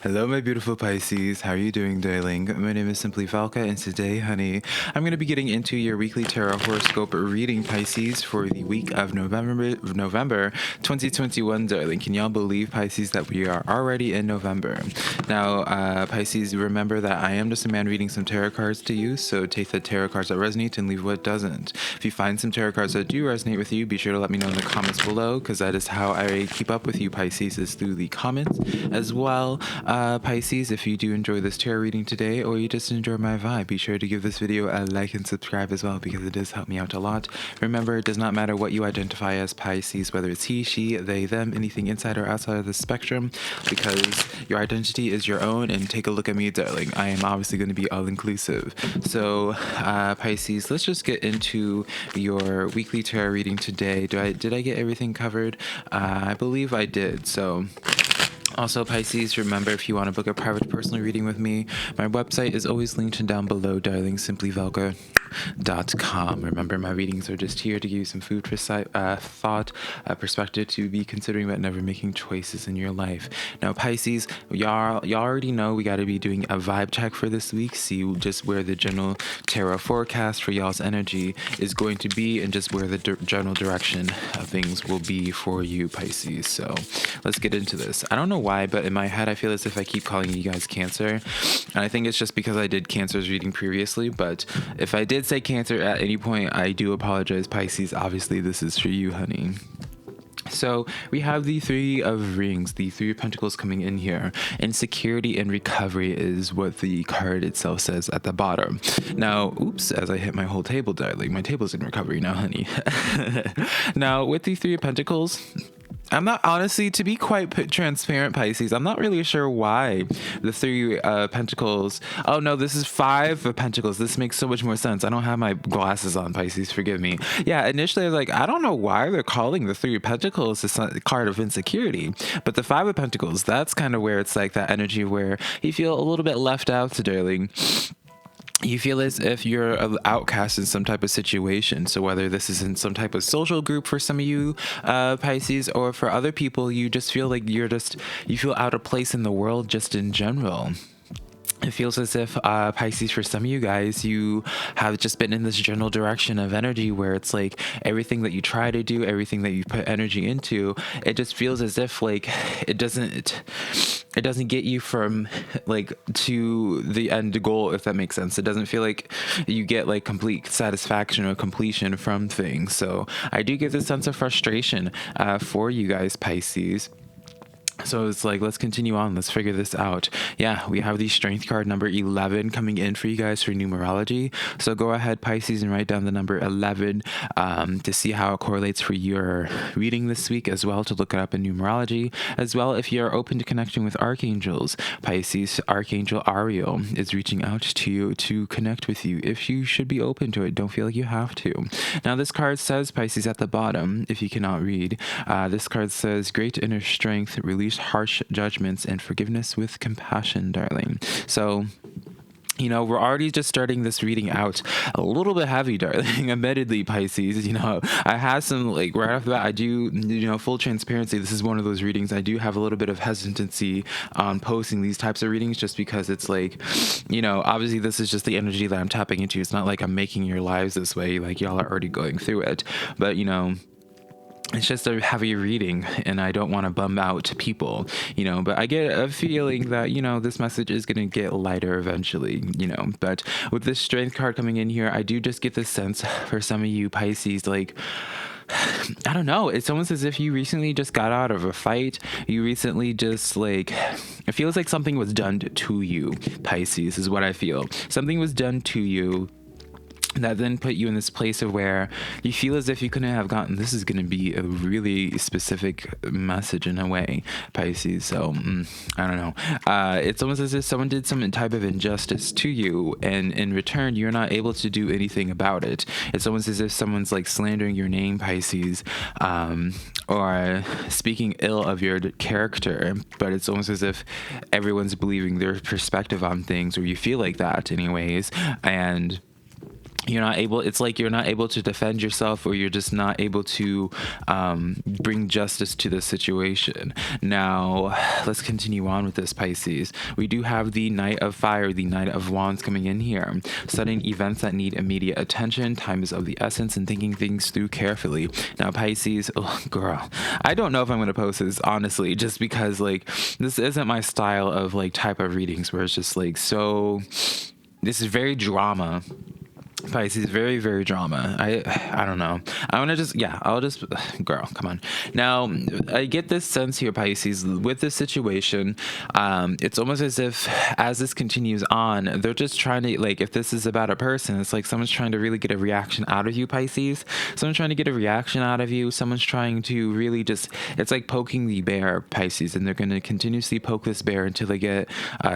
Hello, my beautiful Pisces. How are you doing, darling? My name is SimplyVelca, and today, honey, I'm going to be getting into your weekly tarot horoscope reading, Pisces, for the week of November 2021, darling. Can y'all believe, Pisces, that we are already in November? Now, Pisces, remember that I am just a man reading some tarot cards to you, so take the tarot cards that resonate and leave what doesn't. If you find some tarot cards that do resonate with you, be sure to let me know in the comments below, because that is how I keep up with you, Pisces, is through the comments as well. Pisces, if you do enjoy this tarot reading today, or you just enjoy my vibe, be sure to give this video a like and subscribe as well, because it does help me out a lot. Remember, it does not matter what you identify as, Pisces, whether it's he, she, they, them, anything inside or outside of the spectrum, because your identity is your own. And take a look at me, darling. I am obviously going to be all-inclusive. So, Pisces, let's just get into your weekly tarot reading today. Did I get everything covered? I believe I did. So, also, Pisces, remember, if you want to book a private personal reading with me, my website is always linked down below, darling, SimplyVelca.com. Remember, my readings are just here to give you some food for thought, perspective to be considering but never making choices in your life. Now, Pisces, y'all already know we got to be doing a vibe check for this week, see just where the general tarot forecast for y'all's energy is going to be, and just where the general direction of things will be for you, Pisces. So let's get into this. I don't know why, but in my head I feel as if I keep calling you guys Cancer, and I think it's just because I did Cancer's reading previously. But if I did say Cancer at any point, I do apologize, Pisces. Obviously this is for you, honey. So we have the Three of Rings, the Three of Pentacles coming in here. Insecurity and recovery is what the card itself says at the bottom. Now, oops, as I hit my whole table, darling, my table's in recovery now, honey. Now, with the Three of Pentacles, I'm not, honestly, to be quite transparent, Pisces, I'm not really sure why the Three Pentacles. Oh no, this is Five of Pentacles. This makes so much more sense. I don't have my glasses on, Pisces, forgive me. Yeah, initially I was like, I don't know why they're calling the Three of Pentacles the card of insecurity, but the Five of Pentacles, that's kind of where it's like that energy where you feel a little bit left out, darling. You feel as if you're an outcast in some type of situation. So whether this is in some type of social group for some of you, Pisces, or for other people, you just feel like you feel out of place in the world just in general. It feels as if, Pisces, for some of you guys, you have just been in this general direction of energy where it's like everything that you try to do, everything that you put energy into, it just feels as if like it doesn't get you from like to the end goal, if that makes sense. It doesn't feel like you get like complete satisfaction or completion from things. So I do get this sense of frustration for you guys, Pisces. So it's like, let's continue on. Let's figure this out. Yeah, we have the Strength card number 11 coming in for you guys for numerology. So go ahead, Pisces, and write down the number 11 to see how it correlates for your reading this week, as well to look it up in numerology. As well, if you're open to connecting with archangels, Pisces, Archangel Ariel is reaching out to you to connect with you. If you should be open to it, don't feel like you have to. Now, this card says, Pisces, at the bottom, if you cannot read, this card says, great inner strength, release harsh judgments, and forgiveness with compassion, darling. So, you know, we're already just starting this reading out a little bit heavy, darling. Admittedly, Pisces, you know, I have some, like, right off the bat, I do, you know, full transparency, this is one of those readings I do have a little bit of hesitancy on posting these types of readings, just because it's like, you know, obviously this is just the energy that I'm tapping into. It's not like I'm making your lives this way, like y'all are already going through it. But, you know, it's just a heavy reading, and I don't want to bum out people, you know, but I get a feeling that, you know, this message is going to get lighter eventually, you know. But with this Strength card coming in here, I do just get this sense for some of you, Pisces, like, I don't know, it's almost as if you recently just got out of a fight. You recently just, like, it feels like something was done to you, Pisces, is what I feel. Something was done to you that then put you in this place of where you feel as if you couldn't have gotten. This is going to be a really specific message in a way, Pisces. So I don't know. It's almost as if someone did some type of injustice to you, and in return, you're not able to do anything about it. It's almost as if someone's like slandering your name, Pisces, or speaking ill of your character. But it's almost as if everyone's believing their perspective on things, or you feel like that anyways. And you're not able, it's like you're not able to defend yourself, or you're just not able to bring justice to the situation. Now let's continue on with this, Pisces. We do have the Knight of Fire, the Knight of Wands coming in here. Sudden events that need immediate attention, time is of the essence, and thinking things through carefully. Now Pisces, oh girl, I don't know if I'm going to post this, honestly, just because like this isn't my style of like type of readings where it's just like, so this is very drama. Pisces, very, very drama. I don't know. I want to just, yeah, I'll just, girl, come on. Now, I get this sense here, Pisces, with this situation. It's almost as if as this continues on, they're just trying to, like, if this is about a person, it's like someone's trying to really get a reaction out of you, Pisces. Someone's trying to get a reaction out of you. Someone's trying to really just, it's like poking the bear, Pisces, and they're going to continuously poke this bear until they get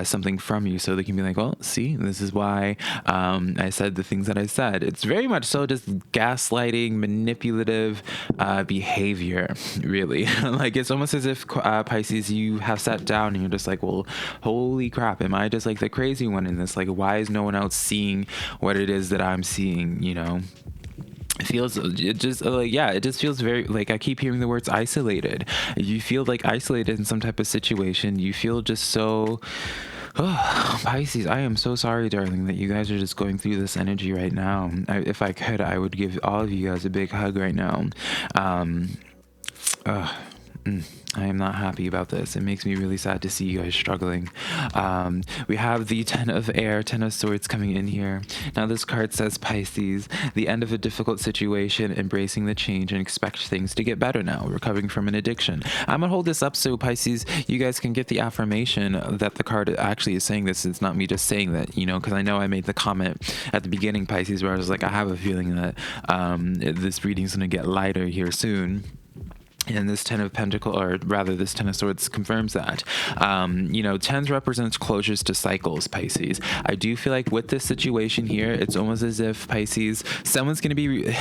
something from you, so they can be like, well, see, this is why I said the things that I said. It's very much so just gaslighting, manipulative behavior, really. Like, it's almost as if Pisces, you have sat down and you're just like, well, holy crap, am I just like the crazy one in this? Like, why is no one else seeing what it is that I'm seeing, you know? It feels, it just like, yeah, it just feels very, like, I keep hearing the words isolated. You feel like isolated in some type of situation. You feel just so, oh, Pisces, I am so sorry, darling, that you guys are just going through this energy right now. If I could, I would give all of you guys a big hug right now. I am not happy about this. It makes me really sad to see you guys struggling. We have the Ten of Air, Ten of Swords coming in here. Now this card says, Pisces, the end of a difficult situation, embracing the change and expect things to get better now, recovering from an addiction. I'm gonna hold this up so Pisces, you guys can get the affirmation that the card actually is saying this. It's not me just saying that, you know, because I know I made the comment at the beginning, Pisces, where I was like, I have a feeling that this reading's gonna get lighter here soon. And this Ten of Pentacles, or rather this Ten of Swords, confirms that. You know, tens represents closures to cycles, Pisces. I do feel like with this situation here, it's almost as if, Pisces, someone's going to be,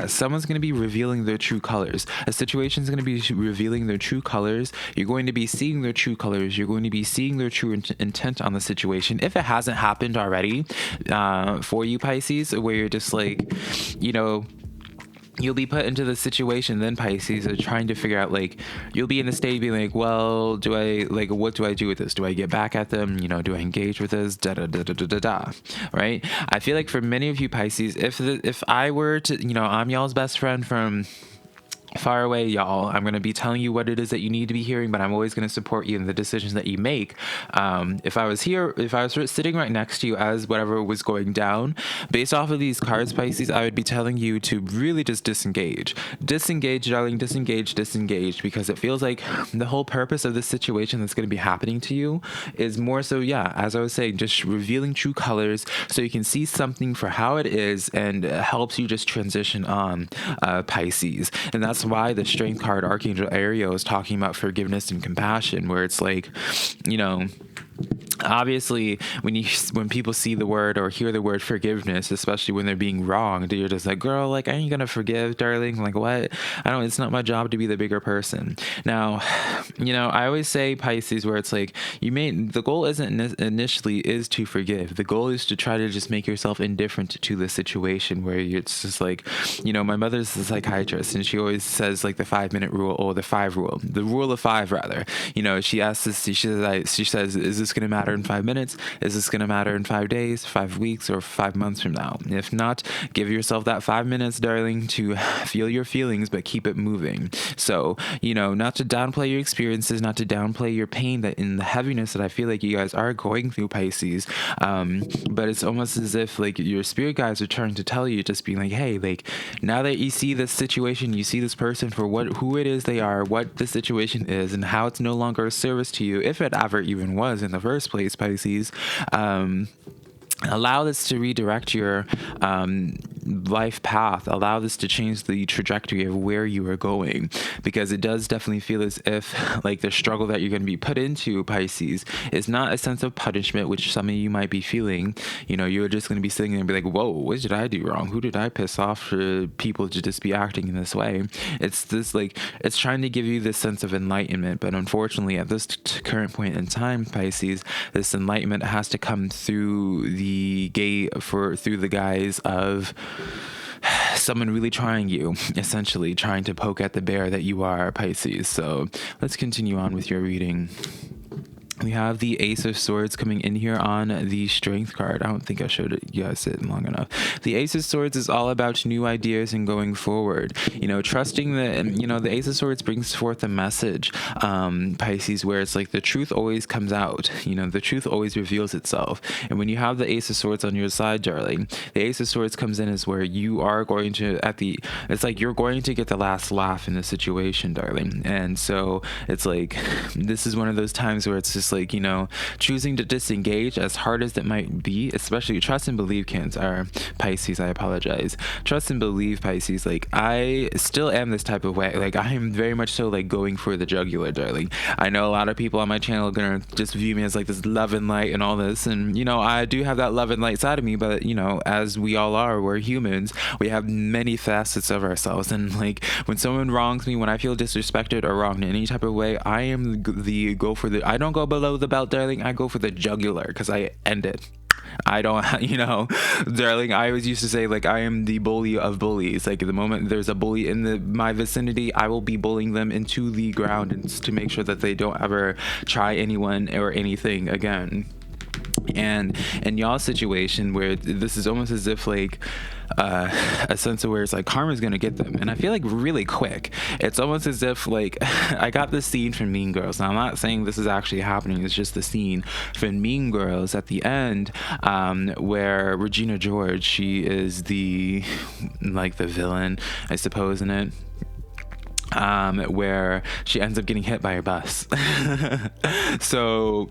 someone's going to be revealing their true colors. A situation's going to be revealing their true colors. You're going to be seeing their true colors. You're going to be seeing their true intent on the situation. If it hasn't happened already for you, Pisces, where you're just like, you know, you'll be put into the situation then, Pisces, of trying to figure out, like, you'll be in a state being like, well, do I, like, what do I do with this? Do I get back at them? You know, do I engage with this? Right? I feel like for many of you, Pisces, if I were to, you know, I'm y'all's best friend from far away, y'all. I'm going to be telling you what it is that you need to be hearing, but I'm always going to support you in the decisions that you make. If I was sitting right next to you as whatever was going down, based off of these cards, Pisces, I would be telling you to really just disengage, darling, disengage, because it feels like the whole purpose of this situation that's going to be happening to you is more so, yeah, as I was saying, just revealing true colors so you can see something for how it is, and it helps you just transition on, Pisces. And that's why the Strength card, Archangel Ariel, is talking about forgiveness and compassion, where it's like, you know, obviously when people see the word or hear the word forgiveness, especially when they're being wronged, you're just like, girl, like, I ain't gonna forgive, darling. Like, what? It's not my job to be the bigger person. Now, you know, I always say, Pisces, where it's like, the goal isn't initially is to forgive. The goal is to try to just make yourself indifferent to the situation, where it's just like, you know, my mother's a psychiatrist, and she always says, like, the 5-minute rule, or the rule of 5, rather. You know, she asks us, she says, is this going to matter in 5 minutes? Is this going to matter in 5 days, 5 weeks, or 5 months from now? If not, give yourself that 5 minutes, darling, to feel your feelings, but keep it moving. So, you know, not to downplay your experiences, not to downplay your pain, that in the heaviness that I feel like you guys are going through, Pisces. But it's almost as if, like, your spirit guides are trying to tell you, just being like, hey, like, now that you see this situation, you see this person for who it is they are, what the situation is, and how it's no longer a service to you, if it ever even was in the first place, Pisces. Allow this to redirect your life path. Allow this to change the trajectory of where you are going, because it does definitely feel as if like the struggle that you're going to be put into, Pisces, is not a sense of punishment, which some of you might be feeling. You're just going to be sitting there and be like, whoa, what did I do wrong? Who did I piss off for people to just be acting in this way? It's this like, it's trying to give you this sense of enlightenment, but unfortunately at this current point in time, Pisces, this enlightenment has to come through the through the guise of someone really trying you, essentially trying to poke at the bear that you are, Pisces. So let's continue on with your reading. We have the Ace of Swords coming in here on the Strength card. I don't think I showed you guys it long enough. The Ace of Swords is all about new ideas and going forward. Trusting the Ace of Swords brings forth a message, Pisces, where it's like the truth always comes out. The truth always reveals itself. And when you have the Ace of Swords on your side, darling, the Ace of Swords comes in as where you are going to, it's like you're going to get the last laugh in the situation, darling. And so it's like, this is one of those times where it's just like, choosing to disengage, as hard as it might be, especially trust and believe, Cancer, Pisces, I apologize. Trust and believe, Pisces, like I still am this type of way. Like I am very much so like going for the jugular, darling. I know a lot of people on my channel are gonna just view me as like this love and light and all this, and I do have that love and light side of me, but as we all are, we're humans, we have many facets of ourselves, and like when someone wrongs me, when I feel disrespected or wronged in any type of way, I am I don't go below the belt, darling. I go for the jugular, because I end it. I don't, darling, I always used to say, like, I am the bully of bullies. Like, the moment there's a bully in my vicinity, I will be bullying them into the ground, and to make sure that they don't ever try anyone or anything again. And in y'all's situation, where this is almost as if like a sense of where it's like karma's gonna get them, and I feel like really quick. It's almost as if like I got this scene from Mean Girls. Now I'm not saying this is actually happening, it's just the scene from Mean Girls at the end, where Regina George, she is the villain, I suppose, in it. Where she ends up getting hit by a bus. So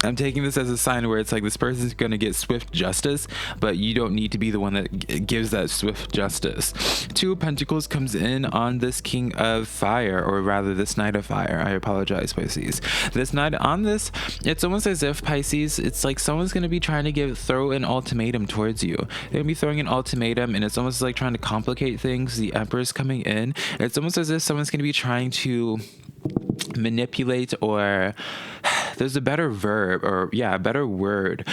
I'm taking this as a sign where it's like this person's going to get swift justice, but you don't need to be the one that gives that swift justice. Two of Pentacles comes in on this King of Fire, or rather this Knight of Fire. I apologize, Pisces. This night on this, it's almost as if, Pisces, it's like someone's going to be trying to throw an ultimatum towards you. They're going to be throwing an ultimatum, and it's almost like trying to complicate things. The Emperor's coming in. It's almost as if someone's going to be trying to manipulate, or there's a better verb, or a better word,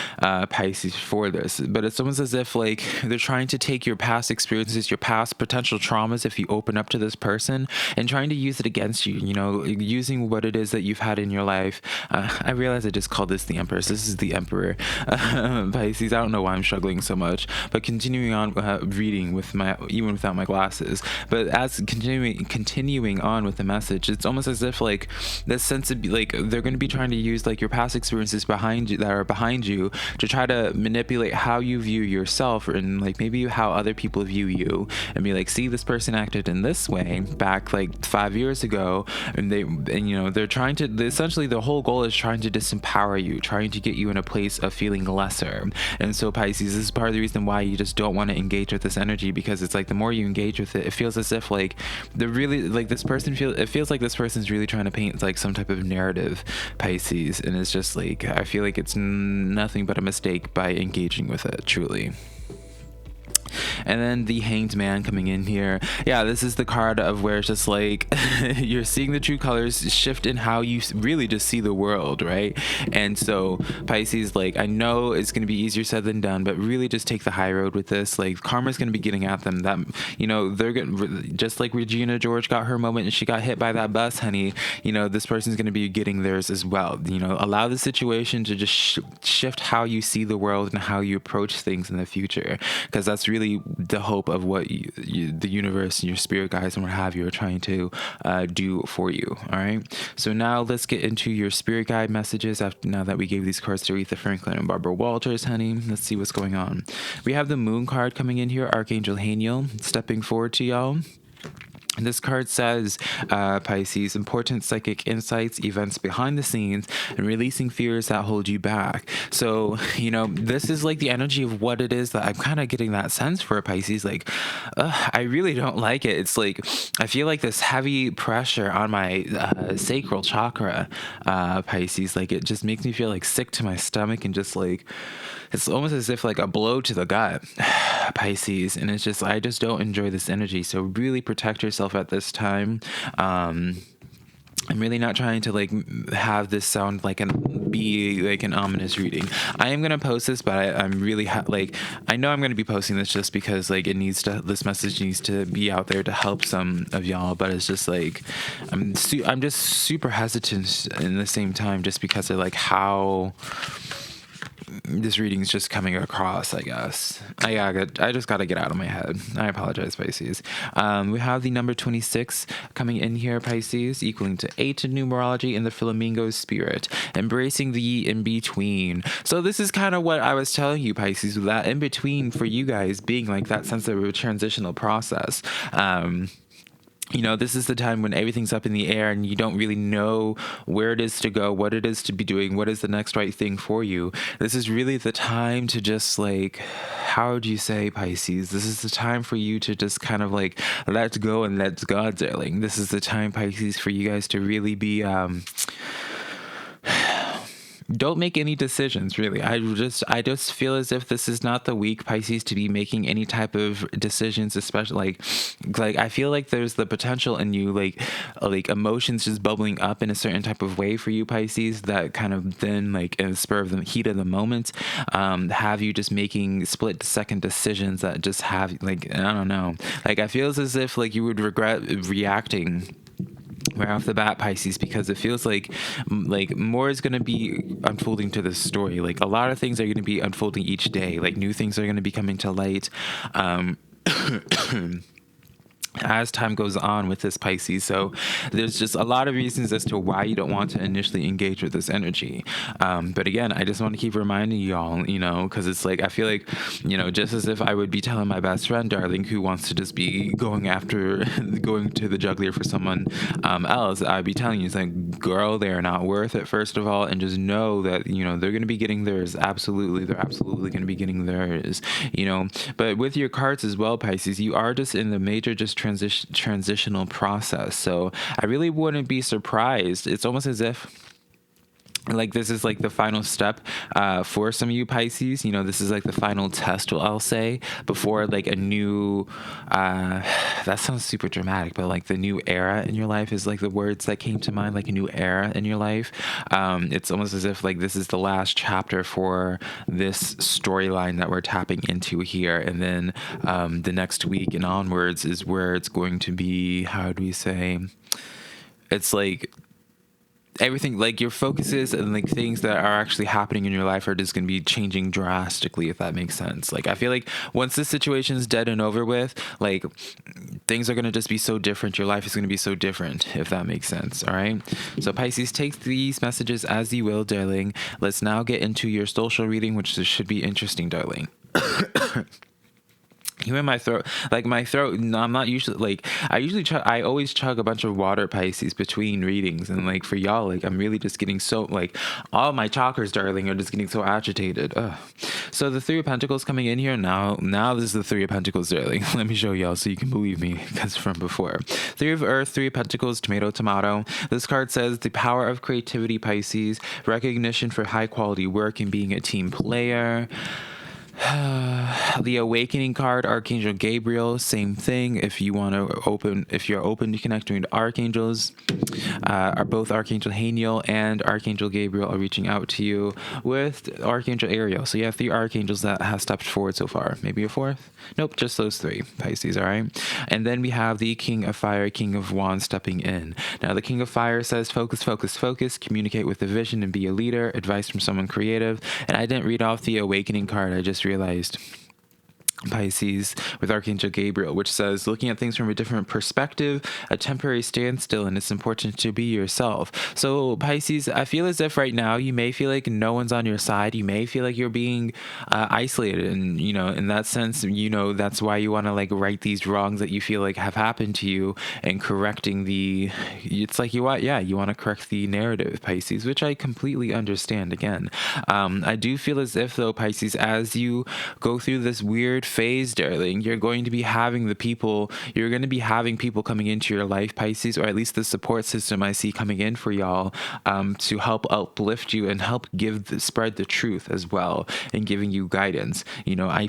Pisces, for this, but it's almost as if like they're trying to take your past experiences, your past potential traumas, if you open up to this person, and trying to use it against you, using what it is that you've had in your life. I realize I just called this the Empress. This is the Emperor. Pisces, I don't know why I'm struggling so much, but continuing on reading even without my glasses, but as continuing on with the message, it's almost as if like this sense of like they're going to be trying to use like your past experiences behind you to try to manipulate how you view yourself, and like maybe how other people view you, and be like, see, this person acted in this way back like 5 years ago, and they're trying to, essentially the whole goal is trying to disempower you, trying to get you in a place of feeling lesser. And so, Pisces, this is part of the reason why you just don't want to engage with this energy, because it's like the more you engage with it, it feels as if like it feels like this person's really trying to paint like some type of narrative, Pisces. And it's just like, I feel like it's nothing but a mistake by engaging with it, truly. And then the Hanged Man coming in here. Yeah, this is the card of where it's just like you're seeing the true colors shift in how you really just see the world, right? And so, Pisces, like, I know it's going to be easier said than done, but really just take the high road with this. Like, karma's going to be getting at them. That, they're going, just like Regina George got her moment and she got hit by that bus, honey, this person's going to be getting theirs as well. Allow the situation to just shift how you see the world and how you approach things in the future, because that's really the hope of what the universe and your spirit guides and what have you are trying to do for you. All right, so now let's get into your spirit guide messages now that we gave these cards to Aretha Franklin and Barbara Walters, honey. Let's see what's going on. We have the Moon card coming in here, Archangel Haniel stepping forward to y'all. This card says, Pisces, important psychic insights, events behind the scenes, and releasing fears that hold you back. So, this is like the energy of what it is that I'm kind of getting that sense for, Pisces. Like, I really don't like it. It's like, I feel like this heavy pressure on my sacral chakra, Pisces. Like, it just makes me feel like sick to my stomach and just like, it's almost as if like a blow to the gut, Pisces. And it's just, I just don't enjoy this energy. So really protect yourself at this time. I'm really not trying to like have this sound like be like an ominous reading. I am gonna post this, but I'm really I know I'm gonna be posting this just because like this message needs to be out there to help some of y'all. But it's just like I'm just super hesitant in the same time, just because of like how this reading is just coming across, I guess. I just got to get out of my head. I apologize, Pisces. We have the number 26 coming in here, Pisces, equaling to 8 in numerology in the flamingo spirit, embracing the in-between. So this is kind of what I was telling you, Pisces, that in-between for you guys being like that sense of a transitional process. This is the time when everything's up in the air and you don't really know where it is to go, what it is to be doing, what is the next right thing for you. This is really the time to just like, how would you say, Pisces? This is the time for you to just kind of like let go and let God, darling. This is the time, Pisces, for you guys to really be don't make any decisions, really. I just feel as if this is not the week, Pisces, to be making any type of decisions, especially like I feel like there's the potential in you, like emotions just bubbling up in a certain type of way for you, Pisces, that kind of then like in the spur of the heat of the moment, have you just making split second decisions that just have like, I don't know, like I feel as if like you would regret reacting right off the bat, Pisces, because it feels like more is going to be unfolding to this story. Like a lot of things are going to be unfolding each day. Like new things are going to be coming to light. As time goes on with this, Pisces. So there's just a lot of reasons as to why you don't want to initially engage with this energy. But again, I just want to keep reminding y'all, because it's like, I feel like, just as if I would be telling my best friend, darling, who wants to just be going to the juggler for someone else, I'd be telling you, it's like, girl, they're not worth it, first of all, and just know that, they're going to be getting theirs. Absolutely. They're absolutely going to be getting theirs, But with your cards as well, Pisces, you are just in the major transitional process. So I really wouldn't be surprised. It's almost as if like this is like the final step for some of you, Pisces. This is like the final test, I'll say, before like a new that sounds super dramatic, but like the new era in your life is like the words that came to mind, like a new era in your life. It's almost as if like this is the last chapter for this storyline that we're tapping into here, and then the next week and onwards is where it's going to be, how do we say, it's like everything, like your focuses and like things that are actually happening in your life are just going to be changing drastically, if that makes sense. Like I feel like once this situation is dead and over with, like things are going to just be so different. Your life is going to be so different, if that makes sense. All right. So Pisces, take these messages as you will, darling. Let's now get into your social reading, which should be interesting, darling. You in my throat, no, I'm not usually like, I always chug a bunch of water, Pisces, between readings. And like for y'all, like I'm really just getting so like all my chakras, darling, are just getting so agitated. Ugh. So the Three of Pentacles coming in here now this is the Three of Pentacles, darling. Let me show y'all so you can believe me, because from before. Three of Earth, Three of Pentacles, tomato, tomato. This card says the power of creativity, Pisces, recognition for high quality work and being a team player. The Awakening card, Archangel Gabriel, same thing. If you're open to connecting with archangels, are both Archangel Haniel and Archangel Gabriel are reaching out to you with Archangel Ariel. So you have 3 archangels that have stepped forward so far. Maybe a 4th? Nope, just those 3, Pisces, all right? And then we have the King of Fire, King of Wands stepping in. Now the King of Fire says focus, focus, focus, communicate with the vision and be a leader, advice from someone creative. And I didn't read off the Awakening card. I just realized Pisces, with Archangel Gabriel, which says looking at things from a different perspective, a temporary standstill, and it's important to be yourself. So Pisces, I feel as if right now you may feel like no one's on your side. You may feel like you're being isolated, and in that sense, that's why you want to like right these wrongs that you feel like have happened to you, and correcting it's like you want to correct the narrative, Pisces, which I completely understand. Again, I do feel as if though, Pisces, as you go through this weird phase, darling, you're going to be having people coming into your life, Pisces, or at least the support system I see coming in for y'all, to help uplift you and help spread the truth as well, and giving you guidance. I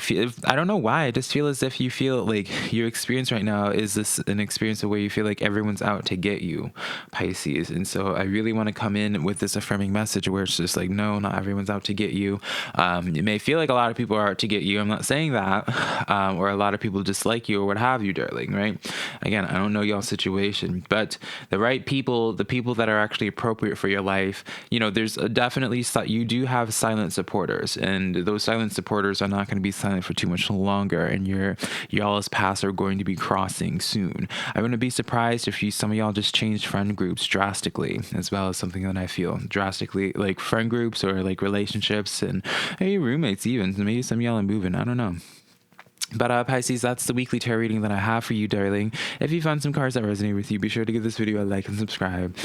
don't know why, I just feel as if you feel like your experience right now is an experience where you feel like everyone's out to get you, Pisces. And so I really want to come in with this affirming message where it's just like, no, not everyone's out to get you. It may feel like a lot of people are out to get you. I'm not saying that, or a lot of people dislike you or what have you, darling, right? Again, I don't know y'all's situation, but the right people, the people that are actually appropriate for your life, there's definitely, you do have silent supporters, and those silent supporters are not going to be silent for too much longer, and y'all's paths are going to be crossing soon. I wouldn't be surprised if some of y'all just changed friend groups drastically, as well as something that I feel drastically, like friend groups or like relationships, and maybe roommates even. Maybe some of y'all are moving, I don't know. But Pisces, that's the weekly tarot reading that I have for you, darling. If you found some cards that resonate with you, be sure to give this video a like and subscribe.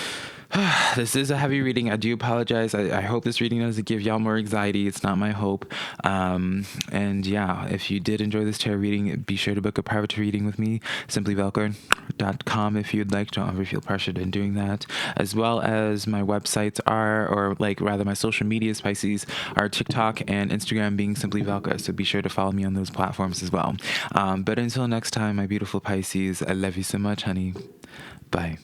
This is a heavy reading. I do apologize. I hope this reading doesn't give y'all more anxiety. It's not my hope. And yeah, if you did enjoy this tarot reading, be sure to book a private reading with me, SimplyVelca.com, if you'd like. Don't ever feel pressured in doing that. As well as my websites my social medias, Pisces, are TikTok and Instagram being SimplyVelca. So be sure to follow me on those platforms as well. But until next time, my beautiful Pisces, I love you so much, honey. Bye.